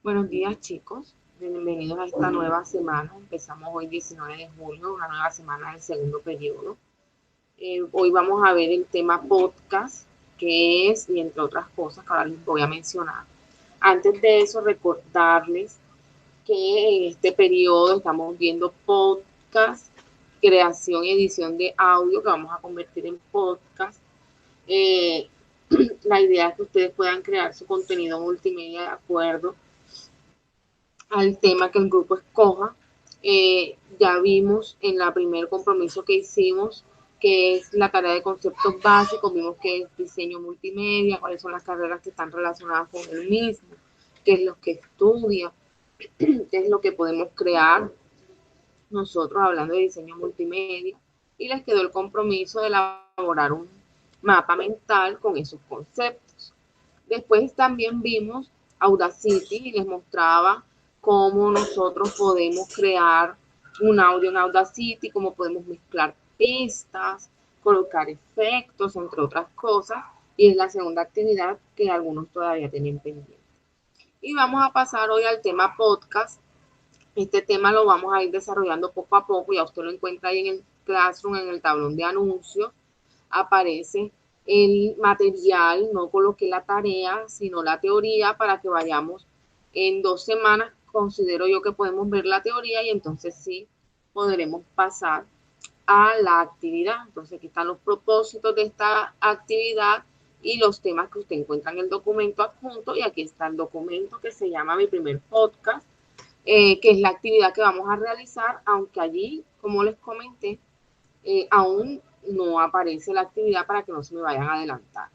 Buenos días, chicos. Bienvenidos a esta nueva semana. Empezamos hoy 19 de julio, una nueva semana del segundo periodo. Hoy vamos a ver el tema podcast, qué es y entre otras cosas que ahora les voy a mencionar. Antes de eso, recordarles que en este periodo estamos viendo podcast, creación y edición de audio que vamos a convertir en podcast. La idea es que ustedes puedan crear su contenido multimedia de acuerdo al tema que el grupo escoja. Ya vimos en la primer compromiso que hicimos que es la tarea de conceptos básicos, vimos que es diseño multimedia, cuáles son las carreras que están relacionadas con el mismo, qué es lo que estudia, qué es lo que podemos crear nosotros hablando de diseño multimedia, y les quedó el compromiso de elaborar un mapa mental con esos conceptos. Después también vimos Audacity y les mostraba cómo nosotros podemos crear un audio en Audacity, cómo podemos mezclar pistas, colocar efectos, entre otras cosas. Y es la segunda actividad que algunos todavía tienen pendiente. Y vamos a pasar hoy al tema podcast. Este tema lo vamos a ir desarrollando poco a poco. Ya usted lo encuentra ahí en el Classroom, en el tablón de anuncios. Aparece el material, no coloqué la tarea, sino la teoría para que vayamos en 2 semanas. Considero yo que podemos ver la teoría y entonces sí podremos pasar a la actividad. Entonces aquí están los propósitos de esta actividad y los temas que usted encuentra en el documento adjunto, y aquí está el documento que se llama Mi Primer Podcast, que es la actividad que vamos a realizar, aunque allí, como les comenté, aún no aparece la actividad para que no se me vayan a adelantar.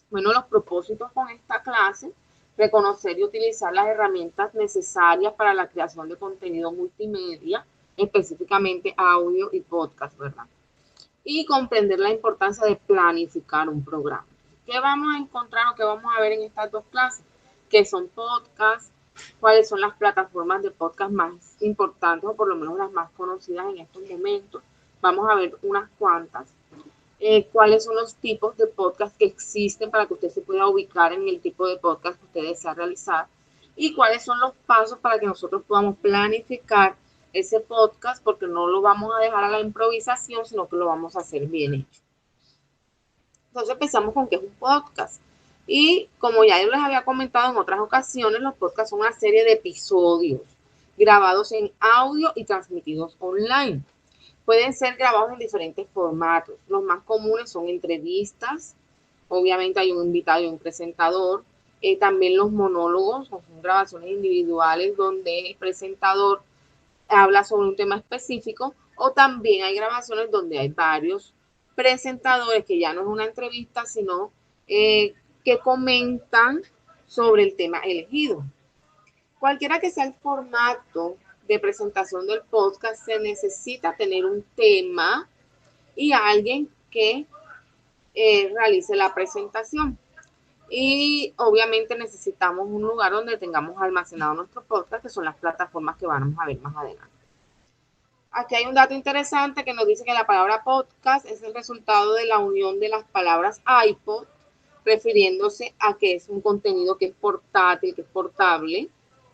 Bueno, los propósitos con esta clase: reconocer y utilizar las herramientas necesarias para la creación de contenido multimedia, específicamente audio y podcast, ¿verdad? Y comprender la importancia de planificar un programa. ¿Qué vamos a encontrar o qué vamos a ver en estas dos clases? ¿Qué son podcasts? ¿Cuáles son las plataformas de podcast más importantes o por lo menos las más conocidas en estos momentos? Vamos a ver unas cuantas. ¿Cuáles son los tipos de podcast que existen para que usted se pueda ubicar en el tipo de podcast que usted desea realizar? ¿Y cuáles son los pasos para que nosotros podamos planificar ese podcast? Porque no lo vamos a dejar a la improvisación, sino que lo vamos a hacer bien hecho. Entonces empezamos con qué es un podcast. Y como ya yo les había comentado en otras ocasiones, los podcasts son una serie de episodios grabados en audio y transmitidos online. Pueden ser grabados en diferentes formatos. Los más comunes son entrevistas, obviamente hay un invitado y un presentador. También los monólogos, son grabaciones individuales donde el presentador habla sobre un tema específico, o también hay grabaciones donde hay varios presentadores, que ya no es una entrevista, sino que comentan sobre el tema elegido. Cualquiera que sea el formato de presentación del podcast, se necesita tener un tema y alguien que realice la presentación. Y obviamente necesitamos un lugar donde tengamos almacenado nuestro podcast, que son las plataformas que vamos a ver más adelante. Aquí hay un dato interesante que nos dice que la palabra podcast es el resultado de la unión de las palabras iPod, refiriéndose a que es un contenido que es portátil, que es portable,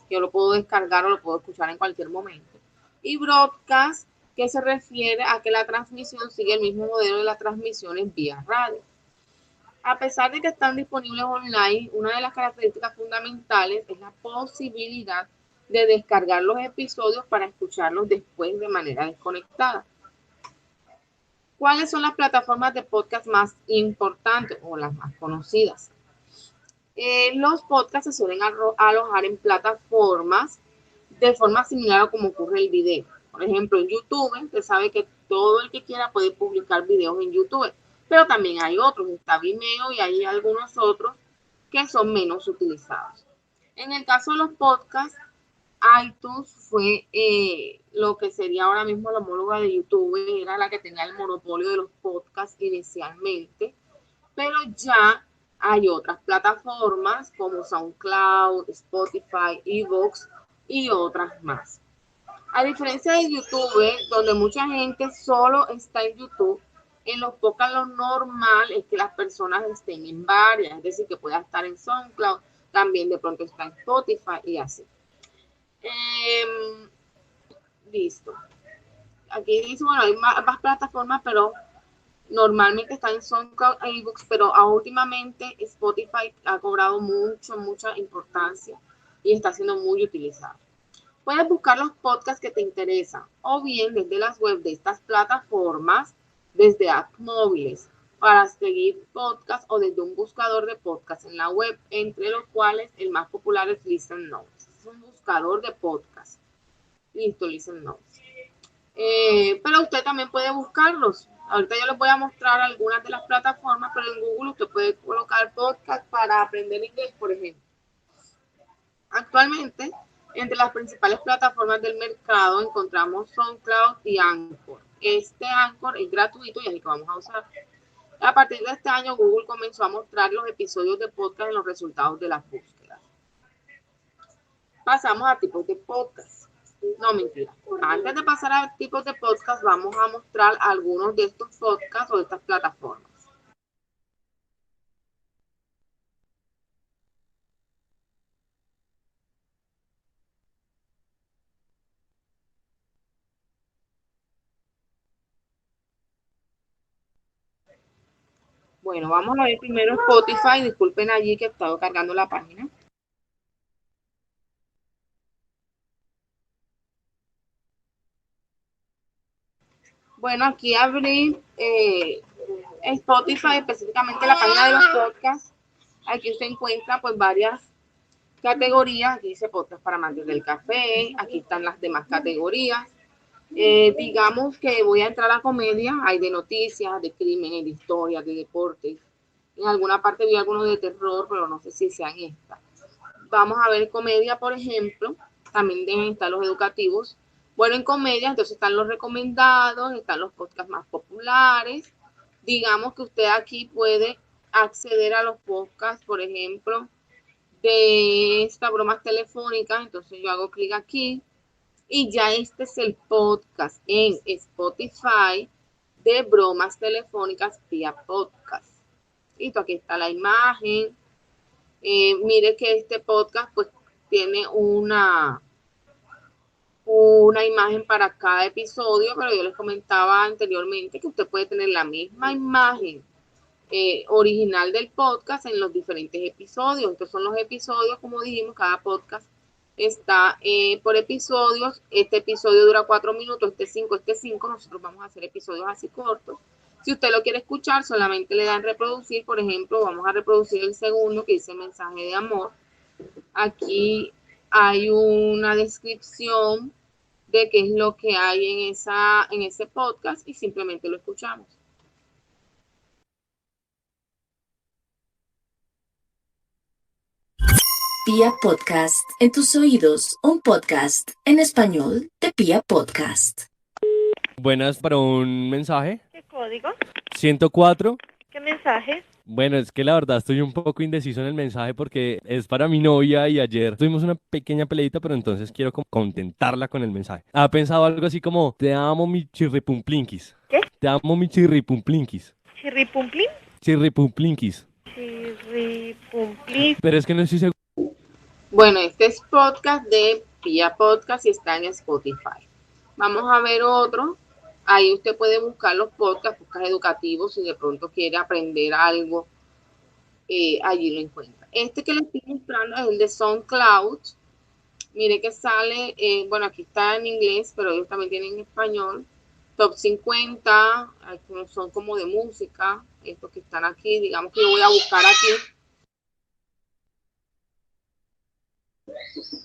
que yo lo puedo descargar o lo puedo escuchar en cualquier momento. Y broadcast, que se refiere a que la transmisión sigue el mismo modelo de las transmisiones vía radio. A pesar de que están disponibles online, una de las características fundamentales es la posibilidad de descargar los episodios para escucharlos después de manera desconectada. ¿Cuáles son las plataformas de podcast más importantes o las más conocidas? Los podcasts se suelen alojar en plataformas de forma similar a como ocurre el video. Por ejemplo, en YouTube, usted sabe que todo el que quiera puede publicar videos en YouTube, pero también hay otros, está Vimeo y hay algunos otros que son menos utilizados. En el caso de los podcasts, iTunes fue lo que sería ahora mismo la homóloga de YouTube, era la que tenía el monopolio de los podcasts inicialmente, pero ya hay otras plataformas como SoundCloud, Spotify, iVoox y otras más. A diferencia de YouTube, donde mucha gente solo está en YouTube, en los podcasts lo normal es que las personas estén en varias, es decir, que pueda estar en SoundCloud, también de pronto está en Spotify y así. Listo. Aquí dice, bueno, hay más plataformas, pero normalmente está en SoundCloud e iBooks, pero últimamente Spotify ha cobrado mucha importancia y está siendo muy utilizado. Puedes buscar los podcasts que te interesan o bien desde las webs de estas plataformas, desde apps móviles para seguir podcasts o desde un buscador de podcasts en la web, entre los cuales el más popular es Listen Notes. Es un buscador de podcasts. Listo, Listen Notes. Pero usted también puede buscarlos. Ahorita yo les voy a mostrar algunas de las plataformas, pero en Google usted puede colocar podcast para aprender inglés, por ejemplo. Actualmente, entre las principales plataformas del mercado encontramos SoundCloud y Anchor. Este Anchor es gratuito y es el que vamos a usar. A partir de este año, Google comenzó a mostrar los episodios de podcast en los resultados de las búsquedas. Pasamos a tipos de podcast. No, mentira. Antes de pasar a tipos de podcast, vamos a mostrar algunos de estos podcasts o de estas plataformas. Bueno, vamos a ver primero Spotify. Disculpen allí que he estado cargando la página. Bueno, aquí abrí Spotify, específicamente la página de los podcasts. Aquí se encuentra pues varias categorías. Aquí dice podcast para amantes del café. Aquí están las demás categorías. Digamos que voy a entrar a comedia. Hay de noticias, de crímenes, de historias, de deportes. En alguna parte vi algunos de terror, pero no sé si sean estas. Vamos a ver comedia, por ejemplo. También deben estar los educativos. Bueno, en comedia, entonces están los recomendados, están los podcasts más populares. Digamos que usted aquí puede acceder a los podcasts, por ejemplo, de estas bromas telefónicas. Entonces yo hago clic aquí y ya este es el podcast en Spotify de bromas telefónicas vía podcast. Listo, aquí está la imagen. Mire que este podcast pues tiene una imagen para cada episodio, pero yo les comentaba anteriormente que usted puede tener la misma imagen original del podcast en los diferentes episodios. Estos son los episodios, como dijimos, cada podcast está por episodios. Este episodio dura 4 minutos, este 5. Nosotros vamos a hacer episodios así cortos. Si usted lo quiere escuchar, solamente le dan reproducir. Por ejemplo, vamos a reproducir el segundo que dice mensaje de amor. Aquí hay una descripción de qué es lo que hay en ese podcast y simplemente lo escuchamos. Pia Podcast, en tus oídos, un podcast en español de Pia Podcast. Buenas, para un mensaje. ¿Qué código? 104. ¿Qué mensaje? Bueno, es que la verdad estoy un poco indeciso en el mensaje porque es para mi novia y ayer tuvimos una pequeña peleita, pero entonces quiero contentarla con el mensaje. ¿Ha pensado algo así como, te amo mi chirripumplinkis? ¿Qué? Te amo mi chirripumplinkis. ¿Chirripumplín? Chirripumplinkis. Chirripumplín. Pero es que no estoy seguro. Bueno, este es podcast de Pia Podcast y está en Spotify. Vamos a ver otro. Ahí usted puede buscar los podcasts educativos si de pronto quiere aprender algo. Allí lo encuentra. Este que le estoy mostrando es el de SoundCloud. Mire que sale, bueno, aquí está en inglés, pero ellos también tienen en español. Top 50, son como de música. Estos que están aquí, digamos que yo voy a buscar aquí.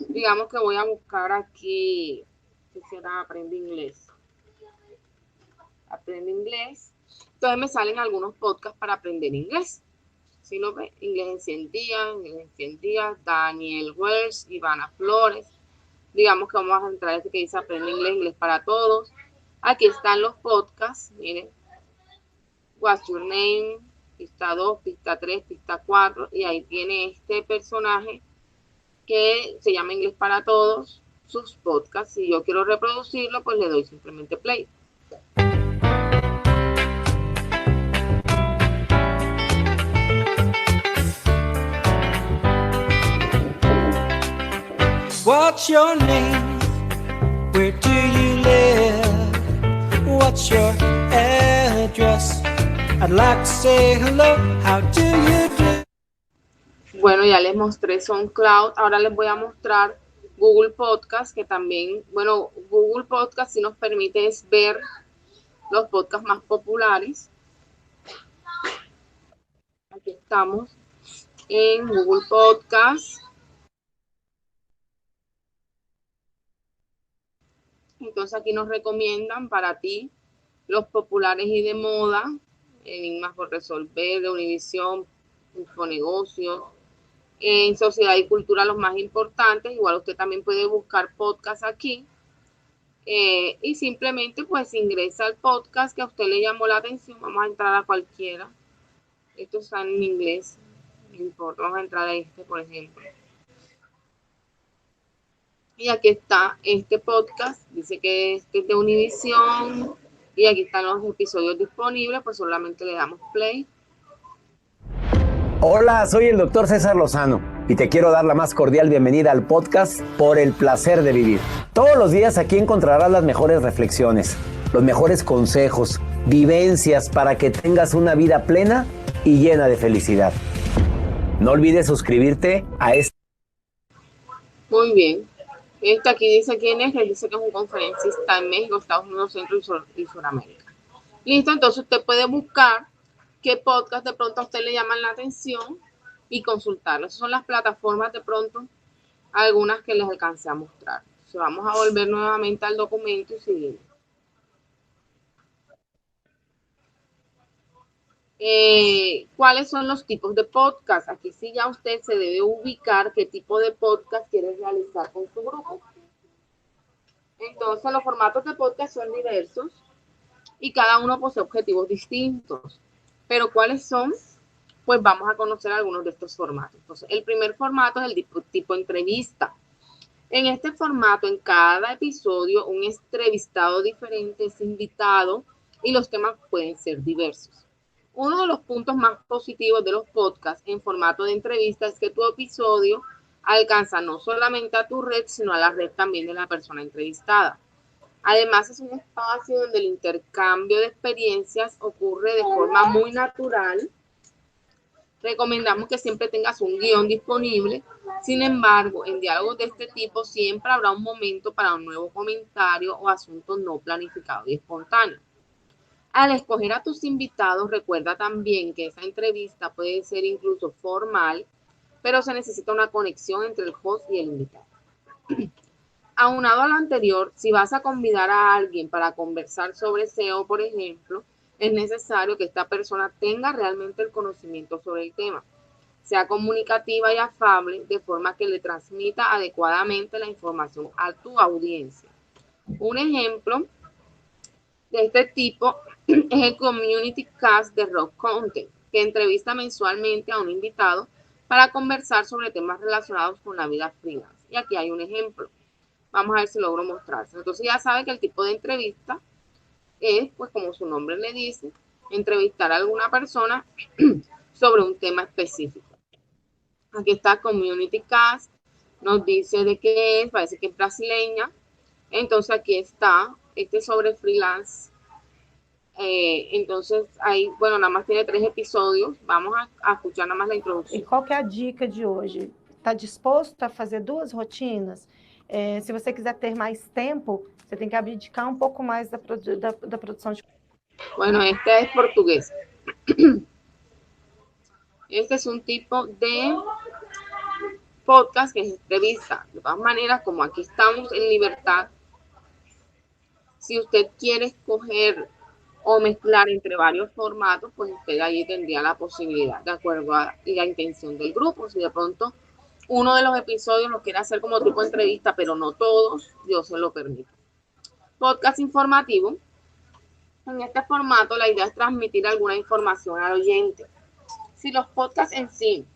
Digamos que voy a buscar aquí, ¿qué será? Aprende inglés. Aprende inglés. Entonces me salen algunos podcasts para aprender inglés. ¿Sí lo ve? Inglés en 100 días, Inglés en 100 días, Daniel Wells, Ivana Flores. Digamos que vamos a entrar a este que dice Aprende inglés, inglés para todos. Aquí están los podcasts, miren. What's Your Name, pista 2, pista 3, pista 4. Y ahí tiene este personaje que se llama Inglés para Todos, sus podcasts. Si yo quiero reproducirlo, pues le doy simplemente play. What's your name? Where do you live? What's your address? I'd like to say hello. How do you do? Bueno, ya les mostré SoundCloud. Ahora les voy a mostrar Google Podcast, que también, bueno, Google Podcast sí nos permite es ver los podcasts más populares. Aquí estamos en Google Podcast. Entonces aquí nos recomiendan para ti los populares y de moda, Enigmas por resolver, de Univisión, Infonegocios, en Sociedad y Cultura los más importantes. Igual usted también puede buscar podcast aquí y simplemente pues ingresa al podcast que a usted le llamó la atención. Vamos a entrar a cualquiera. Esto está en inglés, no importa, vamos a entrar a este, por ejemplo. Y aquí está este podcast, dice que este es de Univisión y aquí están los episodios disponibles, pues solamente le damos play. Hola, soy el doctor César Lozano y te quiero dar la más cordial bienvenida al podcast Por el Placer de Vivir. Todos los días aquí encontrarás las mejores reflexiones, los mejores consejos, vivencias para que tengas una vida plena y llena de felicidad. No olvides suscribirte a este. Muy bien. Este aquí dice quién es, él dice que es un conferencista en México, Estados Unidos, Centro y Suramérica. Listo, entonces usted puede buscar qué podcast de pronto a usted le llaman la atención y consultarlo. Esas son las plataformas de pronto, algunas que les alcancé a mostrar. Entonces vamos a volver nuevamente al documento y seguimos. ¿Cuáles son los tipos de podcast? Aquí sí ya usted se debe ubicar qué tipo de podcast quiere realizar con su grupo. Entonces los formatos de podcast son diversos y cada uno posee objetivos distintos. Pero ¿cuáles son? Pues vamos a conocer algunos de estos formatos. Entonces, el primer formato es el tipo entrevista. En este formato, en cada episodio, un entrevistado diferente es invitado y los temas pueden ser diversos. Uno de los puntos más positivos de los podcasts en formato de entrevista es que tu episodio alcanza no solamente a tu red, sino a la red también de la persona entrevistada. Además, es un espacio donde el intercambio de experiencias ocurre de forma muy natural. Recomendamos que siempre tengas un guión disponible. Sin embargo, en diálogos de este tipo siempre habrá un momento para un nuevo comentario o asunto no planificado y espontáneo. Al escoger a tus invitados, recuerda también que esa entrevista puede ser incluso formal, pero se necesita una conexión entre el host y el invitado. Aunado a lo anterior, si vas a convidar a alguien para conversar sobre SEO, por ejemplo, es necesario que esta persona tenga realmente el conocimiento sobre el tema, sea comunicativa y afable, de forma que le transmita adecuadamente la información a tu audiencia. Un ejemplo de este tipo es el Community Cast de Rock Content, que entrevista mensualmente a un invitado para conversar sobre temas relacionados con la vida freelance. Y aquí hay un ejemplo. Vamos a ver si logro mostrarse. Entonces ya sabe que el tipo de entrevista es, pues como su nombre le dice, entrevistar a alguna persona sobre un tema específico. Aquí está Community Cast, nos dice de qué es, parece que es brasileña. Entonces aquí está, este es sobre freelance. Entonces ahí, bueno, nada más tiene 3 episodios. Vamos a escuchar nada más la introducción. E qual que é a dica de hoje? Está disposto a fazer 2 rotinas? Se você quiser ter mais tempo, você tem que abdicar um pouco mais da produção de... Bueno, este es portugués. Este es un tipo de podcast que es entrevista. De todas maneras, como aquí estamos en libertad, si usted quiere escoger o mezclar entre varios formatos, pues usted allí tendría la posibilidad, de acuerdo a la intención del grupo. Si de pronto uno de los episodios lo quiere hacer como tipo de entrevista, pero no todos, yo se lo permito. Podcast informativo. En este formato la idea es transmitir alguna información al oyente. Si los podcasts en sí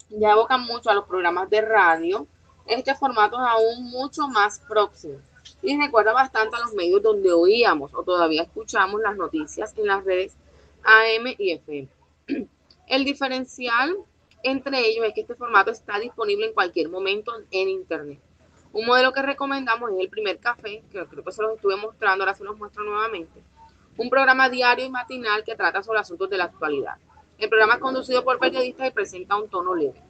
ya evocan mucho a los programas de radio, este formato es aún mucho más próximo y recuerda bastante a los medios donde oíamos o todavía escuchamos las noticias en las redes AM y FM. El diferencial entre ellos es que este formato está disponible en cualquier momento en Internet. Un modelo que recomendamos es El Primer Café, que creo que se los estuve mostrando, ahora se los muestro nuevamente. Un programa diario y matinal que trata sobre asuntos de la actualidad. El programa es conducido por periodistas y presenta un tono leve.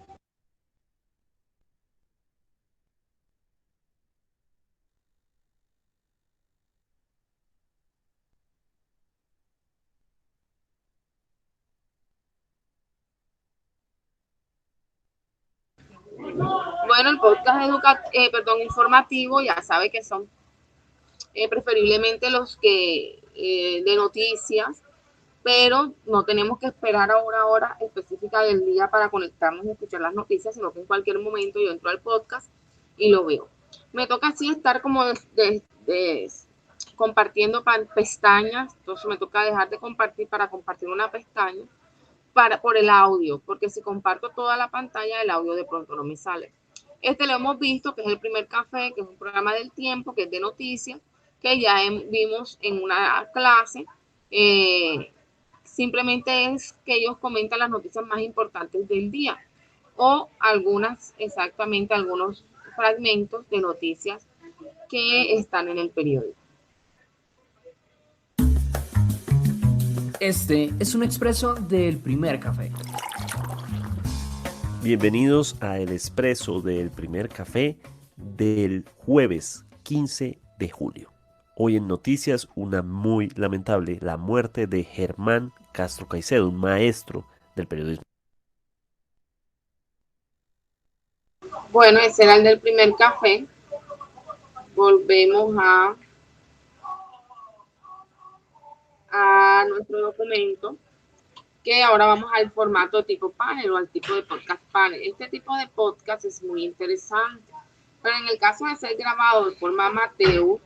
Bueno, el podcast informativo, ya sabe que son preferiblemente los que de noticias, pero no tenemos que esperar a una hora específica del día para conectarnos y escuchar las noticias, sino que en cualquier momento yo entro al podcast y lo veo. Me toca así estar como compartiendo pestañas, entonces me toca dejar de compartir para compartir una pestaña por el audio, porque si comparto toda la pantalla, el audio de pronto no me sale. Lo hemos visto, que es El Primer Café, que es un programa del tiempo, que es de noticias, que ya vimos en una clase. Simplemente es que ellos comentan las noticias más importantes del día o algunos fragmentos de noticias que están en el periódico. Este es un expreso del Primer Café. Bienvenidos a El Expreso del Primer Café del jueves 15 de julio. Hoy en noticias, una muy lamentable, la muerte de Germán Castro Caicedo, un maestro del periodismo. Bueno, ese era el del Primer Café. Volvemos a nuestro documento, que ahora vamos al formato tipo panel o al tipo de podcast panel. Este tipo de podcast es muy interesante, pero en el caso de ser grabado de forma amateur,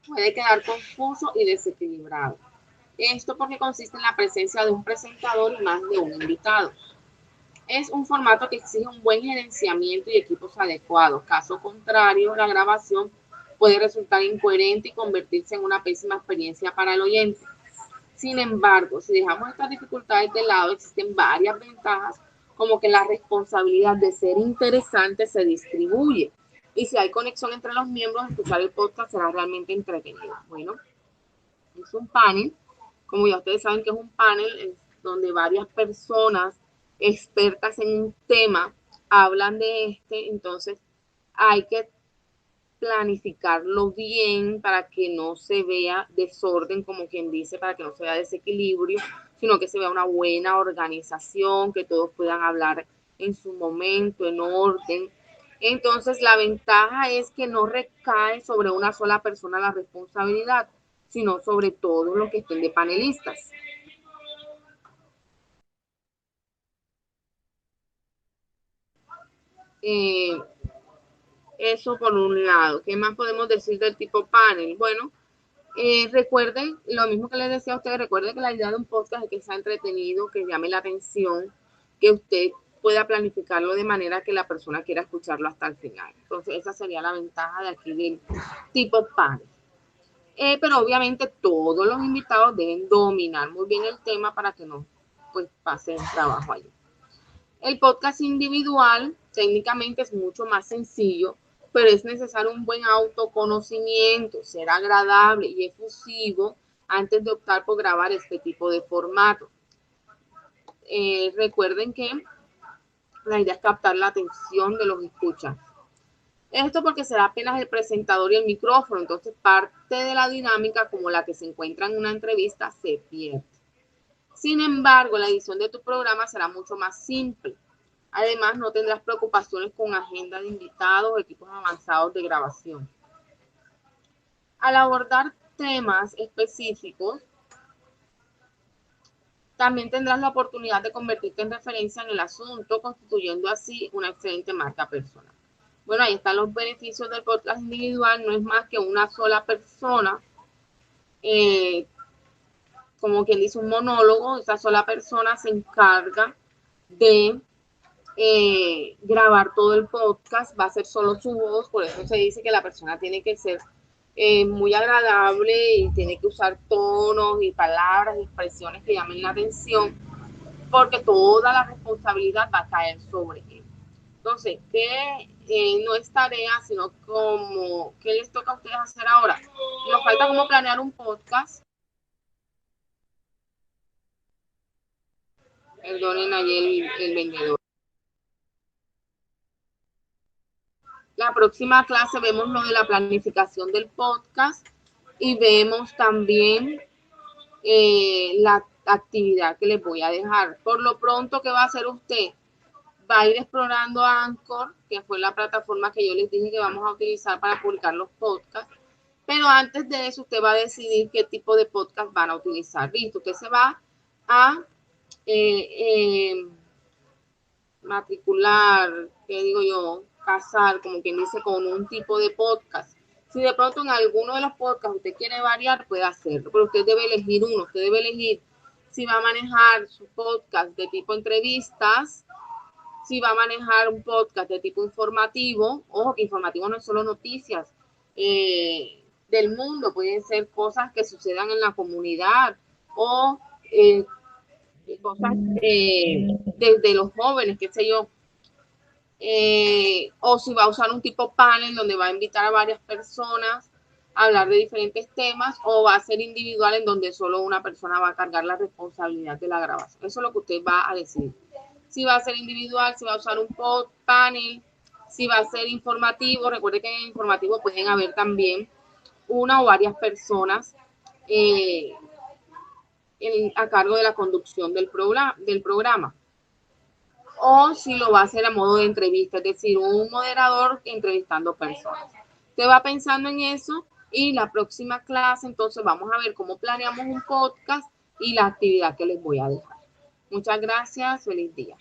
puede quedar confuso y desequilibrado. Esto porque consiste en la presencia de un presentador y más de un invitado. Es un formato que exige un buen gerenciamiento y equipos adecuados. Caso contrario, la grabación puede resultar incoherente y convertirse en una pésima experiencia para el oyente. Sin embargo, si dejamos estas dificultades de lado, existen varias ventajas, como que la responsabilidad de ser interesante se distribuye. Y si hay conexión entre los miembros, escuchar el podcast será realmente entretenido. Bueno, es un panel. Como ya ustedes saben que es un panel, es donde varias personas expertas en un tema hablan de entonces hay que planificarlo bien para que no se vea desorden, como quien dice, para que no se vea desequilibrio, sino que se vea una buena organización, que todos puedan hablar en su momento, en orden. Entonces, la ventaja es que no recae sobre una sola persona la responsabilidad, sino sobre todos los que estén de panelistas. Eso por un lado. ¿Qué más podemos decir del tipo panel? Bueno, recuerden, lo mismo que les decía a ustedes, recuerden que la idea de un podcast es que sea entretenido, que llame la atención, que usted pueda planificarlo de manera que la persona quiera escucharlo hasta el final. Entonces, esa sería la ventaja de aquí del tipo panel. Pero obviamente todos los invitados deben dominar muy bien el tema para que no pase el trabajo allí. El podcast individual técnicamente es mucho más sencillo, pero es necesario un buen autoconocimiento, ser agradable y efusivo antes de optar por grabar este tipo de formato. Recuerden que la idea es captar la atención de los escuchas. Esto porque será apenas el presentador y el micrófono, entonces parte de la dinámica como la que se encuentra en una entrevista se pierde. Sin embargo, la edición de tu programa será mucho más simple. Además, no tendrás preocupaciones con agenda de invitados o equipos avanzados de grabación. Al abordar temas específicos, también tendrás la oportunidad de convertirte en referencia en el asunto, constituyendo así una excelente marca personal. Bueno, ahí están los beneficios del podcast individual. No es más que una sola persona, como quien dice un monólogo. Esa sola persona se encarga de grabar todo el podcast, va a ser solo su voz, por eso se dice que la persona tiene que ser muy agradable y tiene que usar tonos y palabras y expresiones que llamen la atención, porque toda la responsabilidad va a caer sobre él. Entonces, ¿qué no es tarea, sino como, ¿qué les toca a ustedes hacer ahora? Nos falta como planear un podcast. Perdonen ayer el vendedor. La próxima clase vemos lo de la planificación del podcast y vemos también la actividad que les voy a dejar. Por lo pronto, ¿qué va a hacer usted? Va a ir explorando Anchor, que fue la plataforma que yo les dije que vamos a utilizar para publicar los podcasts. Pero antes de eso, usted va a decidir qué tipo de podcast van a utilizar. Listo, usted se va a matricular, ¿qué digo yo? Casar, como quien dice, con un tipo de podcast. Si de pronto en alguno de los podcasts usted quiere variar, puede hacerlo, pero usted debe elegir uno. Usted debe elegir si va a manejar su podcast de tipo entrevistas, si va a manejar un podcast de tipo informativo. Ojo, que informativo no es solo noticias del mundo, pueden ser cosas que sucedan en la comunidad o cosas desde los jóvenes, qué sé yo. O si va a usar un tipo panel donde va a invitar a varias personas a hablar de diferentes temas, o va a ser individual en donde solo una persona va a cargar la responsabilidad de la grabación. Eso es lo que usted va a decidir. Si va a ser individual, si va a usar un panel, si va a ser informativo. Recuerde que en informativo pueden haber también una o varias personas a cargo de la conducción del programa. O si lo va a hacer a modo de entrevista, es decir, un moderador entrevistando personas. Usted va pensando en eso y la próxima clase entonces vamos a ver cómo planeamos un podcast y la actividad que les voy a dejar. Muchas gracias, feliz día.